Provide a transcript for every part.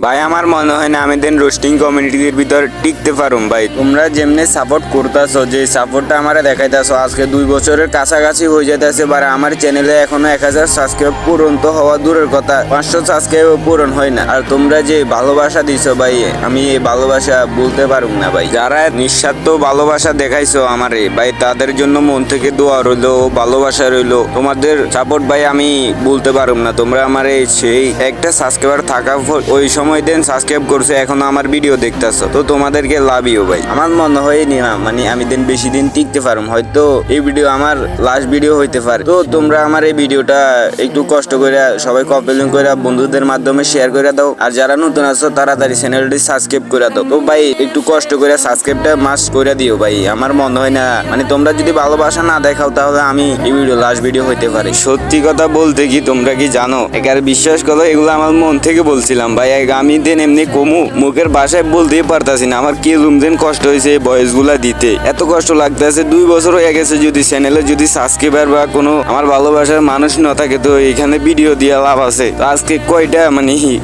ভাই আমার মনে হয় না আমি দেন রোস্টিং কমিউনিটির ভিতর টিকতে পারুম ভাই। তোমরা যেমনি সাপোর্ট করতেছো, যে সাপোর্টটা আমারে দেখাইতেছো, আজকে 2 বছরের কাছাকাছি হয়ে যাইতেছে, বারে আমার চ্যানেলে এখনো 1000 সাবস্ক্রাইব পূরণ তো হওয়া দূরের কথা, 500 সাবস্ক্রাইব পূরণ হয় না। আর তোমরা যে ভালোবাসা দিছো ভাই, আমি এই ভালোবাসা বলতে পারুম না ভাই। যারা নিঃস্বার্থ ভালোবাসা দেখাইছো আমারে ভাই, তাদের জন্য মন থেকে দোয়া রইলো, ভালোবাসা রইলো। তোমাদের সাপোর্ট ভাই আমি বলতে পারুম না। তোমরা আমারে সেই একটা সাবস্ক্রাইবার থাকা ওই সময় দেন সাবস্ক্রাইব করছে, এখন আমার ভিডিও দেখতেছো, তো তোমাদেরকে লাভিও ভাই। আমার মনে হয় না মানে আমি দেন বেশি দিন টিকতে পারুম, হয়তো এই ভিডিও আমার লাস্ট ভিডিও হইতে পারে। তো তোমরা আমার এই ভিডিওটা একটু কষ্ট করে সবাই কপি লিংক করে বন্ধুদের মাধ্যমে শেয়ার করে দাও। আর যারা নতুন আছো তাড়াতাড়ি চ্যানেলটি সাবস্ক্রাইব করে দাও। তো ভাই একটু কষ্ট করে সাবস্ক্রাইবটা মাস্ট করে দিও ভাই। আমার মনে হয় না মানে তোমরা যদি ভালোবাসা না দেখাও তাহলে আমি এই ভিডিও লাস্ট ভিডিও হইতে পারে। সত্যি কথা বলতে কি তোমরা কি জানো, একার বিশ্বাস করো এগুলো আমার মন থেকে বলছিলাম ভাই। আমি দেন এমনি কমু মুখের ভাষায় বলতেই পারতাছি না, আমার কি দিন কষ্ট হয়েছে এই ভয়েস গুলা দিতে, এত কষ্ট লাগতেছে। 2 বছর হয়ে গেছে, যদি চ্যানেলে যদি সাবস্ক্রাইবার বা কোনো আমার ভালোবাসার মানুষ না থাকে তো এখানে ভিডিও দিয়ে লাভ আছে। তো আজকে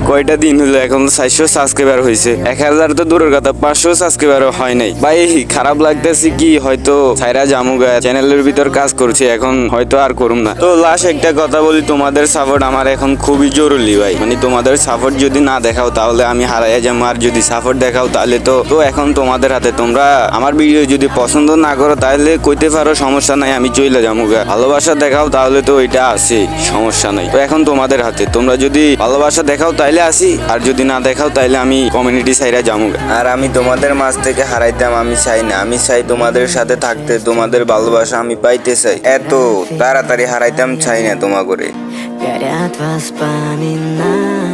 কয়টা দিন হলো এখন 400 সাবস্ক্রাইবার হয়েছে, 1000 তো দূরের কথা 500 সাবস্ক্রাইবারও হয় নাই ভাই। খারাপ লাগতেছে কি, হয়তো সাইরা জামুগা চ্যানেলের ভিতর কাজ করছে, এখন হয়তো আর করুম না। তো লাস্ট একটা কথা বলি, তোমাদের সাপোর্ট আমার এখন খুবই জরুরি ভাই। মানে তোমাদের সাপোর্ট যদি না দেখাও তাহলে আমি হারাইয়া যাবো, আর যদি সাপোর্ট দেখাও তাহলে তো এখন তোমাদের হাতে। তোমরা আমার ভিডিও যদি পছন্দ না করো তাহলে কইতে পারো, সমস্যা নাই, আমি চলে যাবো। ভালোবাসা দেখাও তাহলে তো ওইটা আছে, সমস্যা নাই। তো এখন তোমাদের হাতে, তোমরা যদি ভালোবাসা দেখাও তাইলে আসি, আর যদি না দেখাও তাইলে আমি কমিউনিটি সাইডে যাবো। আর আমি তোমাদের মাঝ থেকে হারাইতাম আমি চাই না, আমি চাই তোমাদের সাথে থাকতে, তোমাদের ভালোবাসা আমি পাইতে চাই। এত তাড়াতাড়ি হারাইতাম চাই না তোমা করে। Горят воспоминания.